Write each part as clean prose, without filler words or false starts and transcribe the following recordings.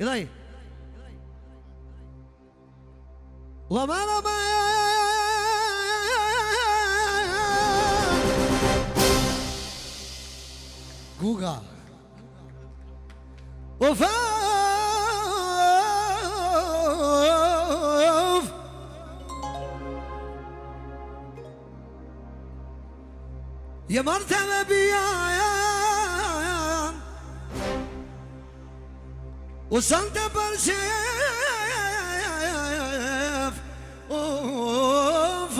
Idaj Lama Guga Ufaf يا مرتبة بيا وصلت برشيف اوف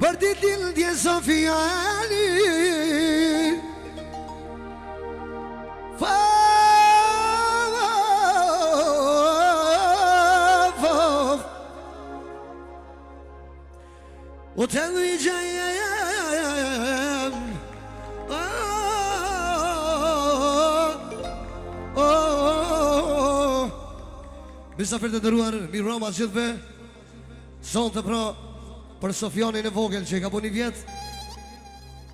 بردي الدين دي صفياني وتنوي جايم Misafir të ndëruar, mi Roma gjithve Son të pra për Sofjanin e vogël që ka bu një vjet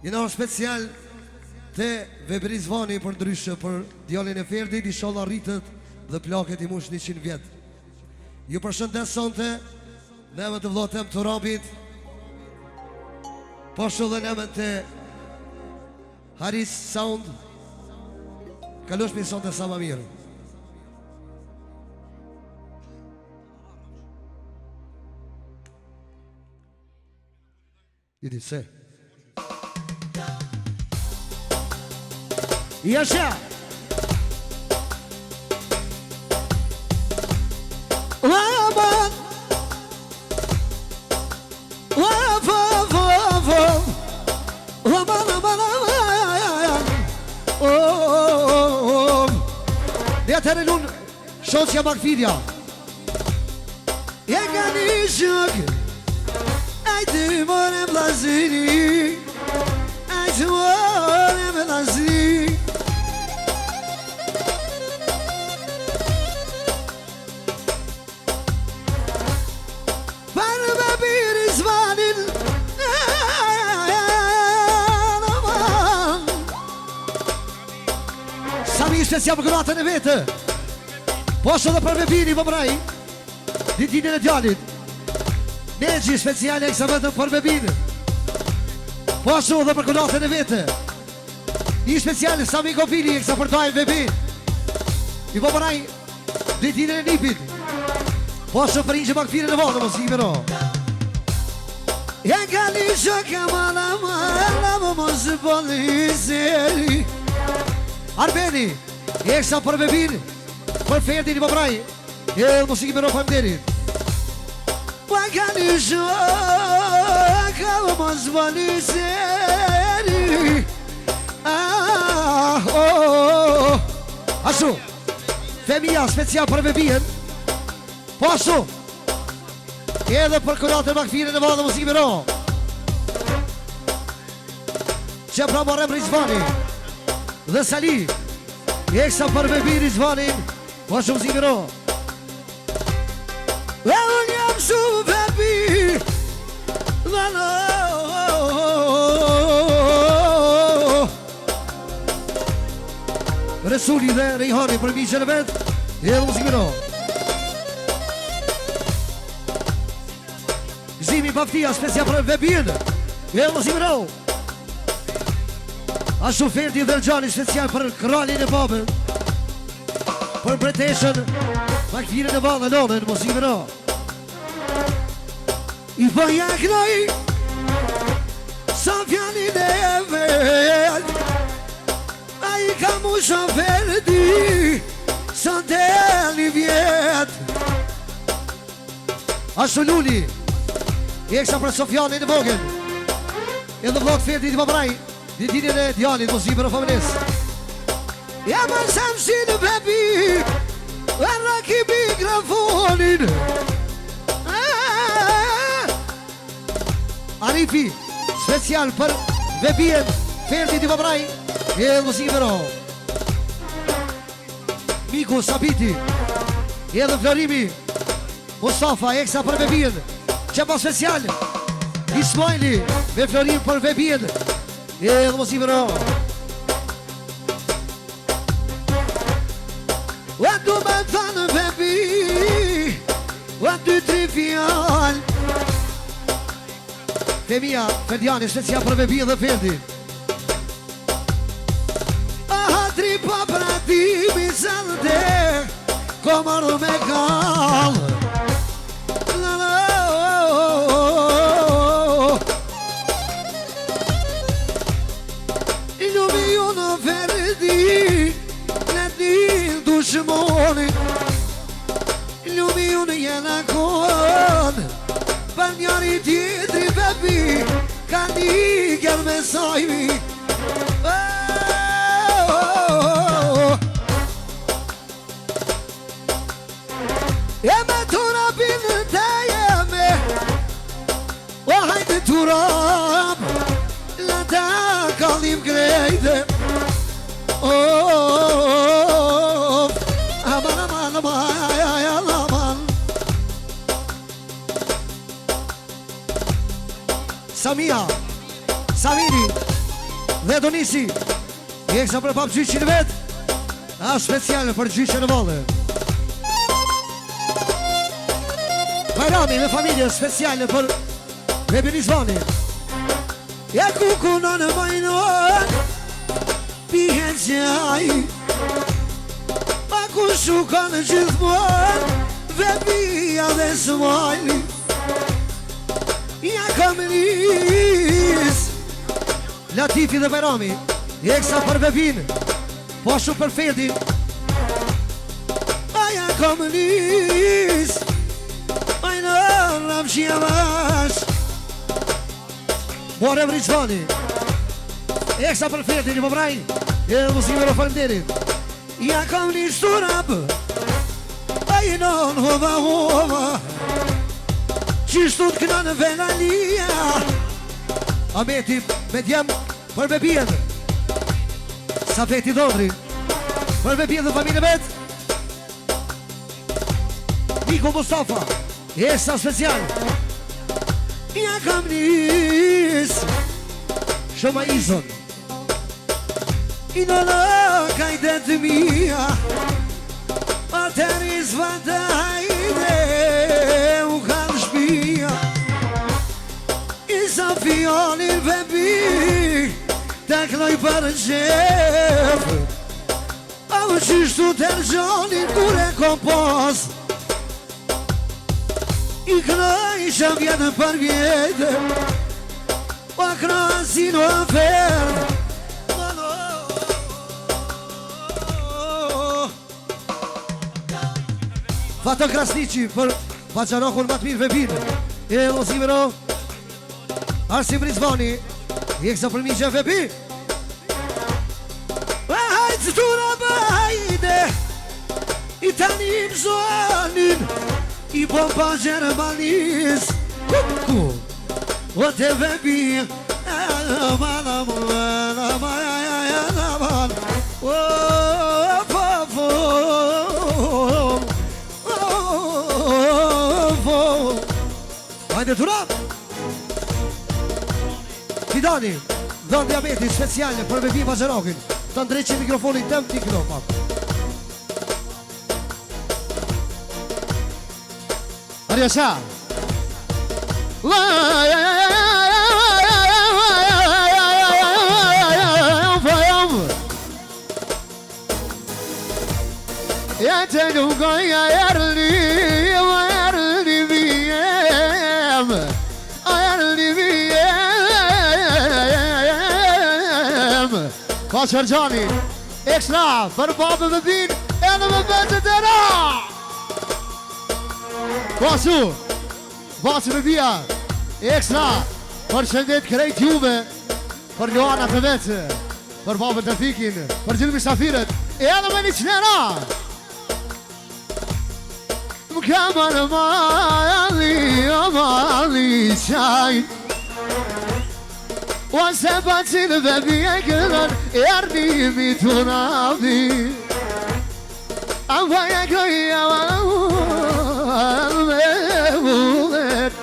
Një orë special Të Vebri Zvani për ndryshe për djalin e Ferdit Inshallah rritët dhe plaket i mush 100 vjet Ju përshëndes sonte Neve të vlotem të rabit Posho dhe neve të Haris Sound Kalosh mi sonte sa ma mirë Idi se Jasha Laman Dhe atëherë lunë Shosja Makfidja E ka një shok Ajtë mërë e blazini Ajtë mërë e blazini Parë babiri zvanin Sami ishte si për gratën e vete Posho dhe për Vebini vëmraj Ditinin e djalit Negji speciale e kësa vetëm për Vebini Posho dhe për gratën e vete Një speciale Sami Kofili e kësa për dajnë Vebin I vëmraj Ditinin e nipit Posho për inqë Makfire në vadë mos i mero Ja ka një shok amala më mos polizeri Arbeni, e kësa për Vebin Për Ferdin i Babraj E musiki me rofam derit Pa ka një shok Më mos polizeri Ashtu Femija special për Vebin Po ashtu Edhe për këratë e Makfire në vadë musiki me ro Që pra marem Rizvani Dhe Sali E kësa për Vebin Rizvanin Po shumë si këro E unë jam shumë Vebi Dhe në Resuli dhe Rejhani për miqën e vetë E dhe mu si këro Zimi Paftia specia për Vebin E dhe mu si këro Ashtu Ferdi dhe Rëgjani special për kralin e babën Për Breteshën Makfire në badhe nonën mos i vëro I po jaknoj Sa fjanin e vel A i ka mu Ferdi Sa del një vjet Ashtu Luli E kësa për Sofjanin e vogën Edhe vlog Ferdi të Babraj Ditinin e djalit mos i vëro familjes Ja më sam si në Vebi Arra ki mikrofonin Arifi Special për Vebien Ferdi t'i Babraj E dhe musik vëro Miku Sabiti E dhe Florimi Mustafa Eksa për Vebien Që po special Ismaili me Florin për Vebin. E dhe mos i vëro. Ua du me thanë Vebi, ua dy tri fjall. Femia, Ferdiani, special për Vebin dhe Fendi. Aha tri pa pratimi zënde, komar me kallë. Shmoni Lumi unë jena kohën Për njëri tjetri Vebi Ka një gjerë me sajmi E me turapin të jeme O hajtë turap La ta kallim krejtë Samia, Samiri dhe Donisi Jeksa për pap gjyqin vet A speciale për gjyqin e vallë Bajrami me familje speciale për Vebin Izvani Ja kukuna në majnon Pihen qaj A ku shuka në gjithmon Vebia dhe smajli Ja kam nis Latifi dhe Bajrami Jeksa për Vebin Poshu për Ferdin A ja kam nis Ajnë rëm qia vash More Vrizvani Jeksa për Ferdin i pëmraj E dhe muzime rë falemderit Ja kam nis të rap Ajnë hova hova Qishtu të këna në venalia Ameti me djem për Bebien Safeti Dodri Për Bebien dhe familje vet Niko Mustafa Jesa special Ja kam nis Shoma Izon I në në kajde të mija Materis vëndajde U kanë shpia Isa fionin Vebi Të knoj për qef A më qishtu të rgjonin Kure kompos I knoj shë vjetë për vjetë O krasin o ferë Fato Krasnici për Paçarokun më të mirë Vebin E lozimero Arsim Rizvani Jeksa për mi që Vebi Hajtë të rabajde I tanim zonin I bomba Gjermanis Kuku O te Vebi Aman aman aman aman Hajde të rap Fidani Dhën diabeti speciale për Vebi Paçarokin Të ndreqe mikrofonin tëm t'i këno pak Arja qa Ja të nuk oja erli Paçargjani Ekstra për babë Vebin Edhe me vetë të ra Basu Vebia Ekstra për shëndet krejt juve Për Joana të vetë Për babën të fikin Për gjithë misafiret Edhe me një qnera Më kamar mali qaj O se bacin Vebi e këllën Erdimi të nabi Ava e këja me vullet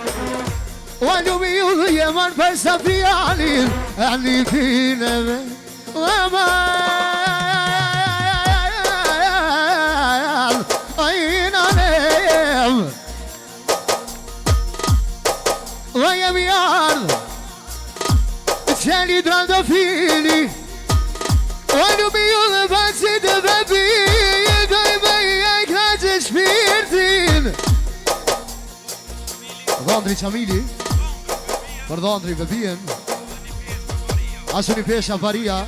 O lumi ju dhe man për sa fjalin e një pineve Vajemi ardhë Qeli drandofili O lubi ju dhe bacit dhe bebi Doj bëja I knaqe shpirtin Dhondri Qamili Për dhondri bebien Asu një pesha varia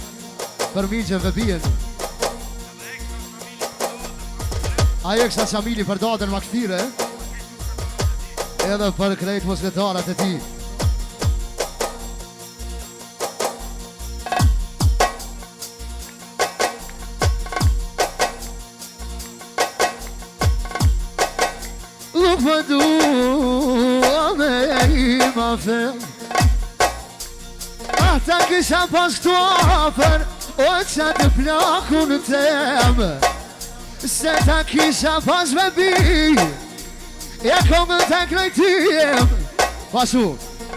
Për migje bebien Ajo kësa Qamili për dadën makthire Edhe për krejt mosletarat e ti Për du me ima fel Ata kisha pas këtu afer O qa të plakun tem Se ta kisha pas me bi E komën të krejtim Pasu,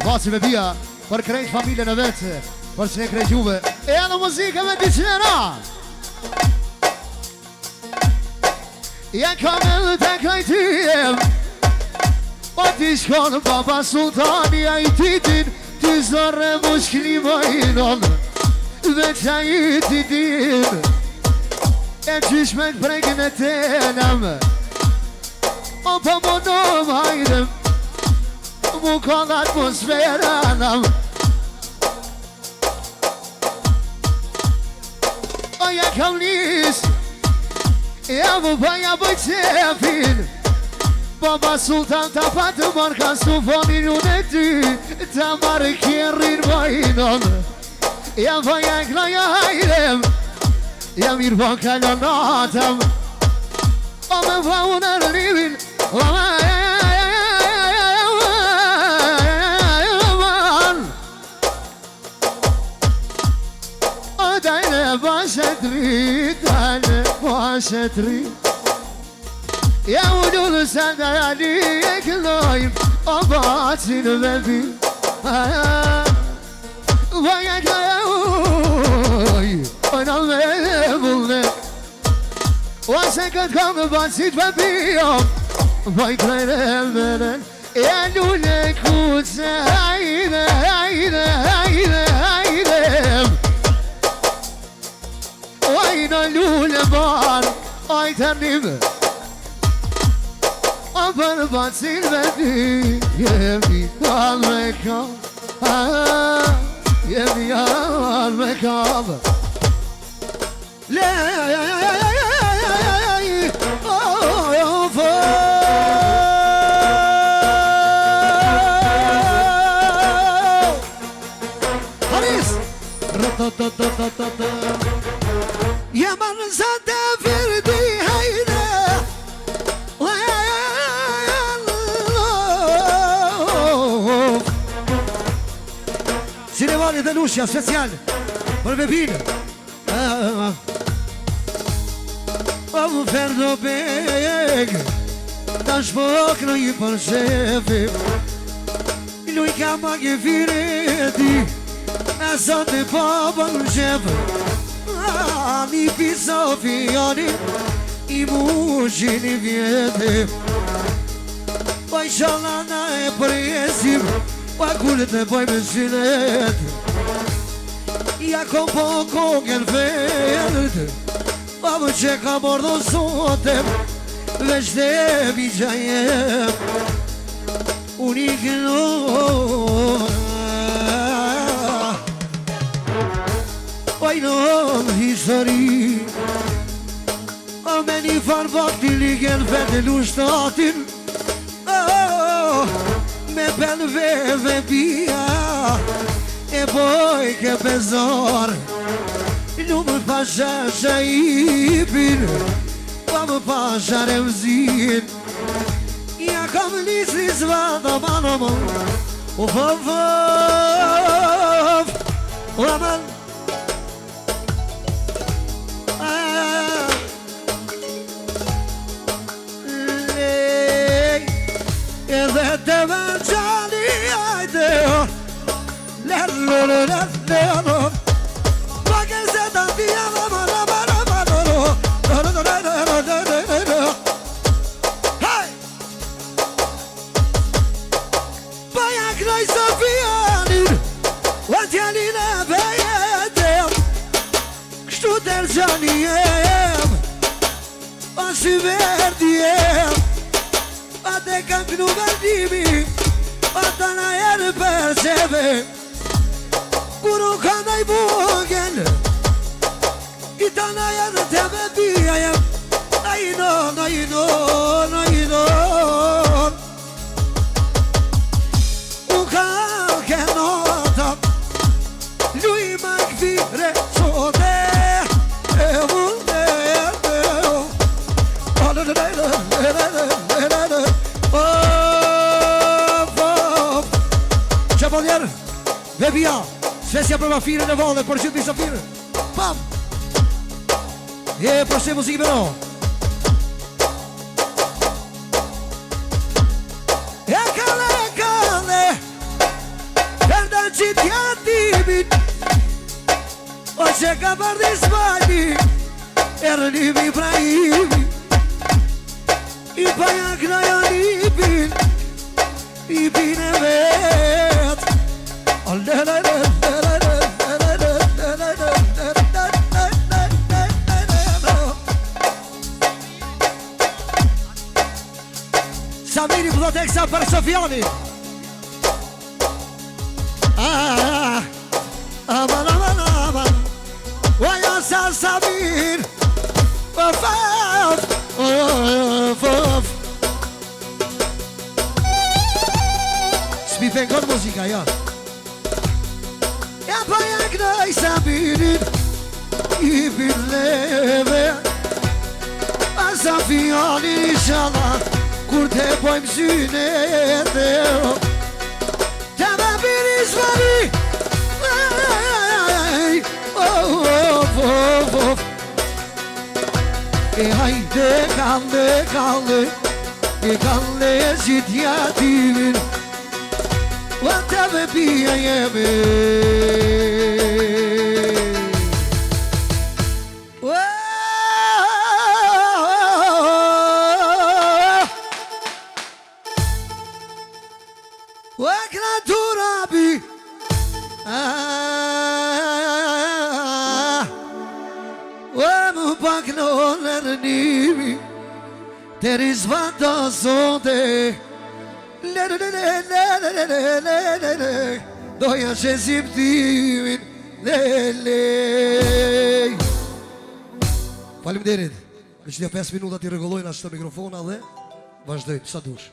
vaci me bia Për krejt familjen e vete Për që ne krejt juve E në muzike me t'i qënera E komën të krejtim O ti shkonë baba sultani a I titin Ti zorre mushkli mojnon Veç a I titin E qysh me t'brekin e tenem O po më nëm hajdem Mu konë atmosferanam O ja kam nis Ja mu bëja bëj qefin Baba sultan ta patë marë ka stufonin unë e ty Ta marë kjerrin vajnon Ja voja e klaja hajdem Ja mirë po kalon natëm O me va unë e rrivin O dajne bashetri Dajne bashetri Ja u lullë se dali e këllojmë O bacin bebi Vaja këlloj O në me vullne O se këtë këmë bacit bebi Vaj këllojnë e menen Ja lullë kuce Hajde, hajde, hajde, hajde Vaj në lullë bar Vaj të nime O për bacin bebi Jemi al me kam Jemi al me kam Le Haris Jeman zate virdi hajde Cinevali dhe Lushja, special Për bebinë O më ferdo beg Ta shpok në I për shefi Luj ka ma ke fireti E sot e papa në shef Ani pisa fjani I mushin I vjeti Pa I shala na e presim Pa kullet e poj me shinet Ja kom po kongën fert Pa më që ka bordo sotem Veç të bigja jem Unik në Oj në histori O me një farë vakti ligën fete lushtatin Me pelve bia E boj ke bezor Nuk më pasha shajipin Pa më pasha remzin Ja kam lisri zvada mano Uf, uf, uf Aman Edhe te vëgjani ajde Svecia për mafirën e valle, për gjithë misafirën. Pam! Për shë muzikë me no. Kale, Perdan që t'ja timit O që ka bërdi s'mani Rënimi Ibrahimi I pajak në janipin I bine vet Samiri Ploteksa për Sofjani Aman Vaja sa Samir S'mi pengon muzika, ja Ja pa jak nëj Samirin I binleve A Sofjani inshallah Kur te pojmë syne e dhero Të me biri shmari E hajde kalle që t'ja timin O të me pia jeme There is one sonde Doja që zimtimin Faleminderit Në që një 5 minuta t'i regullojnë ashtë të mikrofona dhe vazhdojnë, sa dush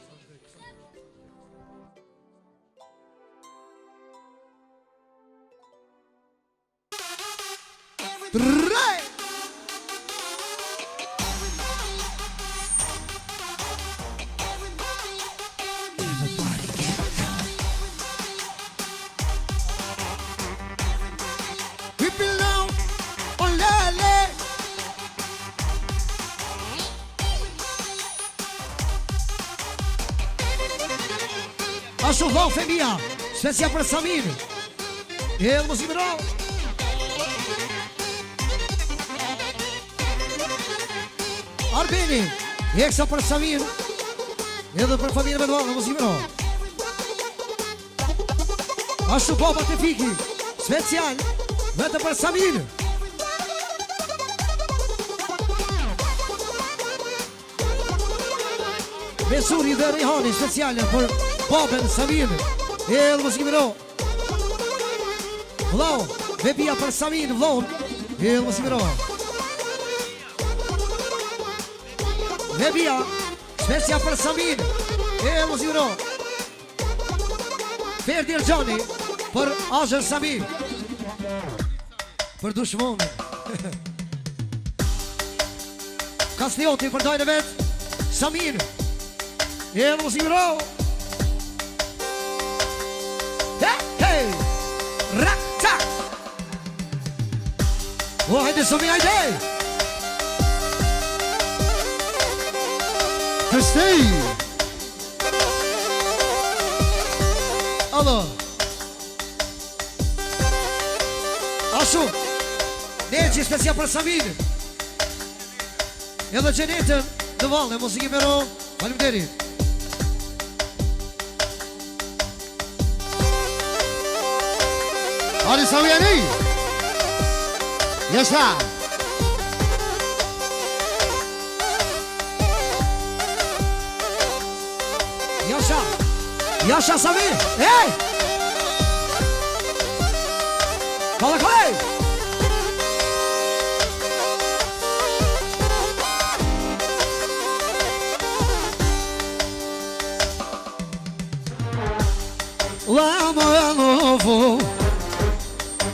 Ashtu vlau femia, specia për Samir E dhe mos i mëro Arbeni, eksa për Samir Edhe për familje me dvalë, mos i mëro Ashtu baba të fiki, special, vetë për Samir Mesuri dhe Rihani, speciale për babën Samir E dhe mos i mëro Vlau, bebia për Samir, vlau E dhe mos i mëro Bebia, specia për Samir E dhe mos i mëro Ferdi Ergjani për Azher Samir Për dushmonin Kastioti për dajnë vetë Samir E dhe mos i mëro Hey, rak, tak O, hajde Somi, hajde Këstej Allo shumë. Neqi special për Samin. Edhe Gjenetën në valë, muziki me ro. Faleminderit. Ali Savjeni. Jasha. Jasha Sami. Hey! Kala kalej! Lama ya novo.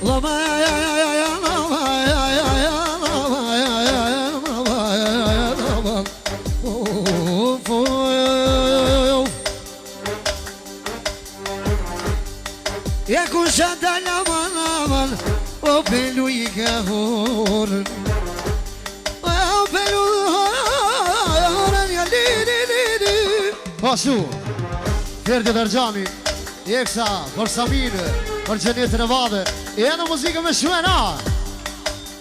Lama ya e ku shada laman o pelu I ka horën o pelu horën ja li Pashu Ferdi Dergjani Jeksa për Saminë për Gjenetën e Vadhe e në muzikë me shuena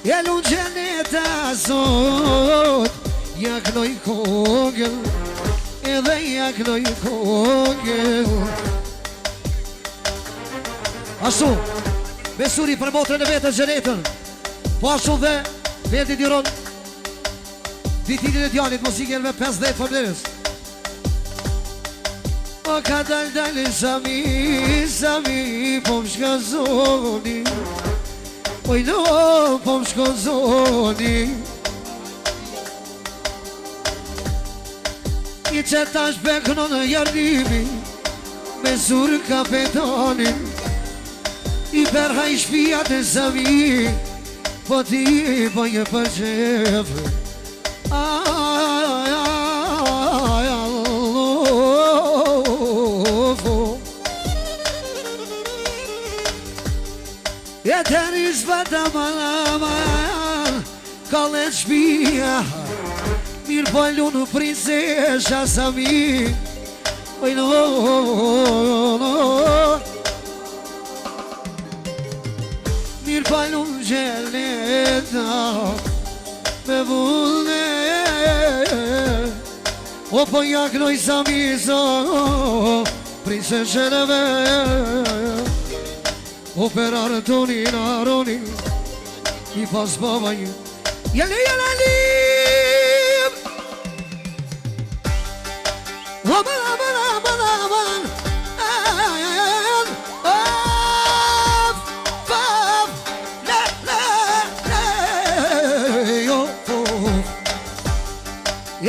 e lu Gjeneta sot ja knoj kogën edhe ja knoj kogën ashtu, besuri për motrën e vetën Gjenetën. Po ashtu dhe, Ferdi diron ditinin e djanit, muzikin me 50 familjes. O ka dal Sami, po më shkazoni. Oj no, po më shkazoni. I që tash bekno në jarnimi, me sur kapetanin. I përha I shpijat e Sami po ti bëjë për qef e të rish bata malaman kallet shpija mirë pëllu në prinsesha Sami oj no mirë palu në Gjeneta me vullne o po jaknoj Sami so prinseshen e ve o per Artonin I pas babaj jeli Laman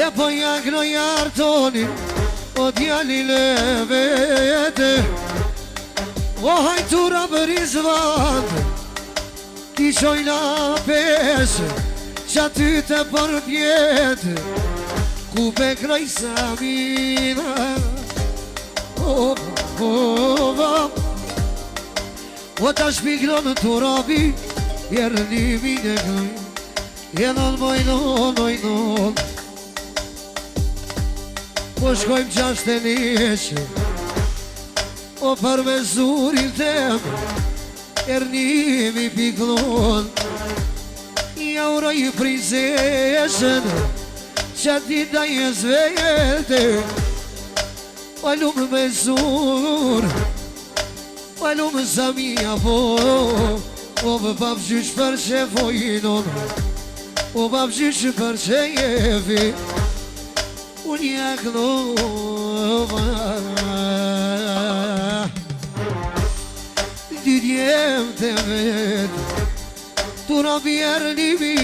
e po jaknoj Artonin o djali le vete o hajtura për izvand ti qojna pesë që aty të përpjet ku bekroj Samina o ta shpikron të rabi jernimin e gëj jenon mojnon po shkojmë qashtë e njëshë o për me zurin tem ernimi piklon ja uroj prinsesën që dita jes vete o lumë me zur o lumë Samia po o për papshysh për që fojnon o papshysh për që jevi unë jaknova dy djem të vetë tu në bjerë nimi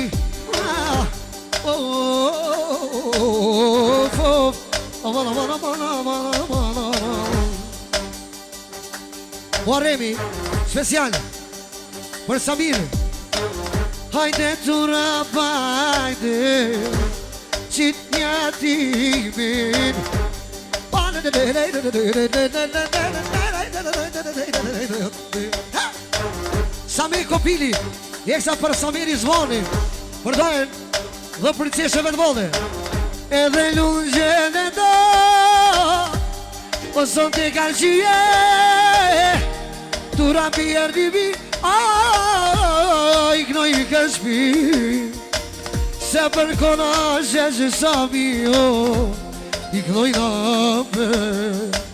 o Remi special për Samir hajde të rapajde qit një timin Samir Kopili jeksa për Samir I zvoni për dojnë dhe princeshëve të vode edhe lungjen e do o son të kalqie tu rapi erdivi I knoj ka shpi Se për kona sheshe sa mi I knoj në me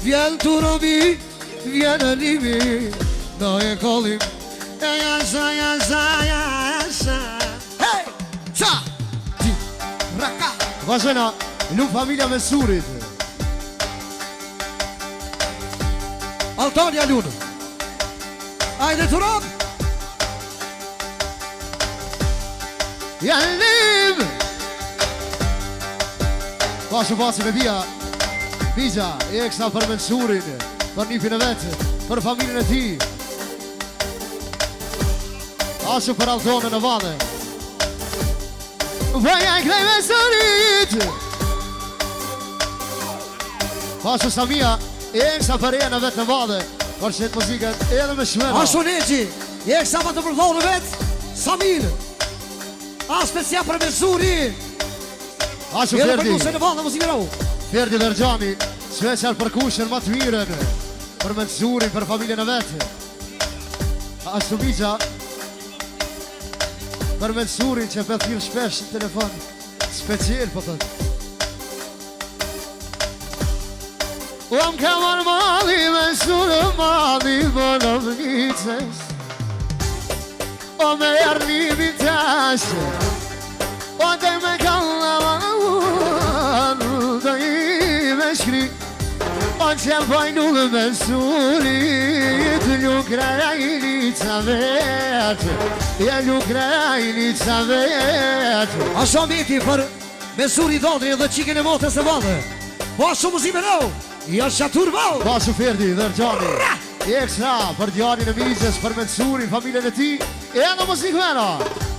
Vjen të robi, vjen e limi Në e kolim E jasa, jasa, jasa Hey! Qa! Ti! Raka! Vazhena, lu familja me surit. Altania lunë Ajde të rob Jalim! Pashu pasi me bia Bija, eksa për mensurin Për nipin e vetë Për familjen e ti Ashu për Altonën e vade Vaja i krej mensurit Pashu Samia Eksa për e në vetë në vade Për qëtë muzikët edhe me shmena Ashtu Neqi Eksa për të përdojnë vetë Samir A specia për mesuri Ashu Edhe për Ferdi kusë në valë në muzikë rau Ferdi Vergjani, special për kushën më të mirën, për mensurin, për familjen e vetë. Ashtu Migja, për mensurin që për thirë shpesh në telefon, special po thëtë. Uam kamar mali, mensurë mali, më në vënitës, o me jarnimi tashë, o të me kalla shkri O që pojnu dhe mensurit Lukrajnica vetë Ja lukrajnica vetë Ashtu miti për mesuri dhondri dhe qikin e motës e vadhe Po ashtu muzime rau Ja shatur val Pashu Ferdi dhe Rgjani Ekstra për djanin e Migjes, për mensurin, familjen e ti E në muzikë mena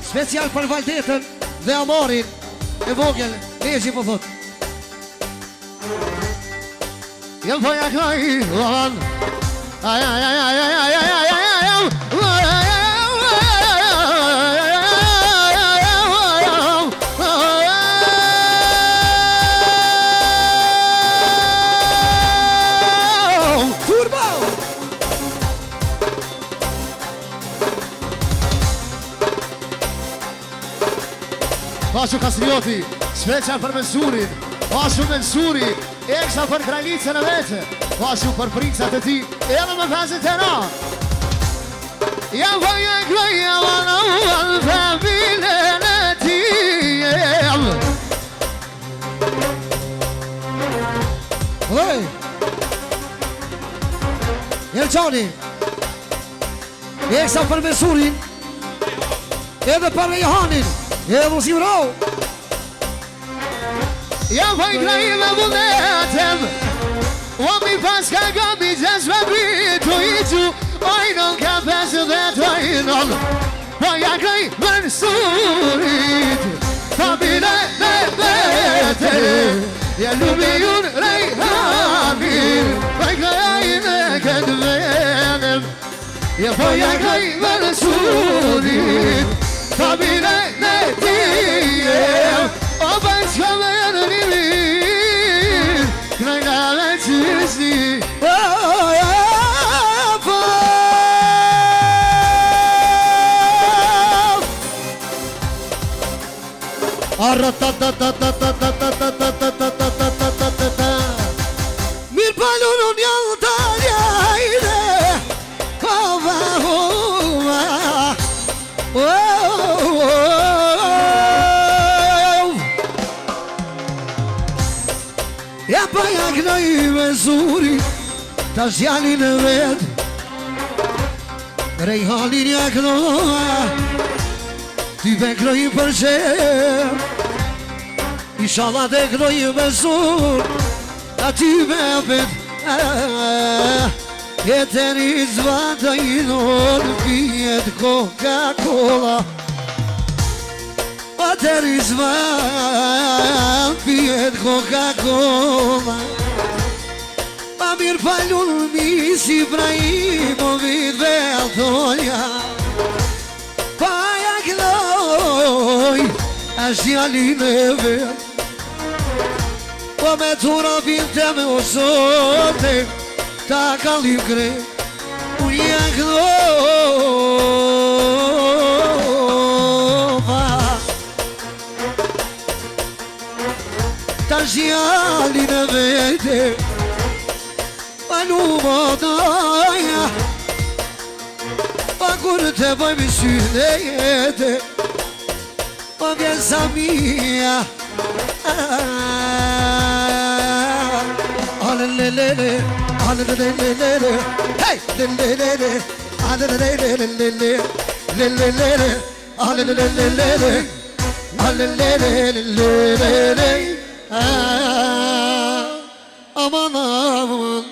Special për Valdetën dhe Amarin E vogel, Neqi po thot Jem poja knoj, lavan Aj, aj, aj, aj, aj, aj, aj, aj, Turbo! Pashu Kastrioti, special për mensurin Pashu mensuri Eksa për krajnicën e vetë Pashu për princat e ti Edhe me fazit e na Jam vëja kloja Vana uan familjen e ti Oj! Jelqani Eksa për mesurin Edhe për Johanin Edhe muzime rau Jam vëj krajime vullnetem O mi paska gabi gjeshme bitu i që Ojnon ka pesë dhe të ojnon Vëja kraj mensurit Familje në vete Ja lubi unë rejhamir Vëj krajime këtë venem Ja vëja kraj mensurit Familje në tijem O bëjtë që me në një mirë Kënaj nga me qështi Mirë palun unë janë të njajde Kova hova Ja pa ja knoj me zuri Ta zjalin e vetë Rejhalin ja knoja Ty me knoj për qep Inshallah te knoj me sur A ty me vetë Jetën i zvata i nërë Pijet Coca-Cola Atër i zvan Pijet Coca-Cola Pa mirë palun misi Ibrahimovic Veltonja Pa ja knoj Ashtë jalin e vet Po me të rapin të me osote Ta kalim kre Unë ja knoj gjallin e vete Pa lumo daja Pa kur të bëjmë syne jete Pa vjesa mia Alelelele Alelelele Hey! Lelelele Alelelele Lelelele Alelelele Alelelele Aman aman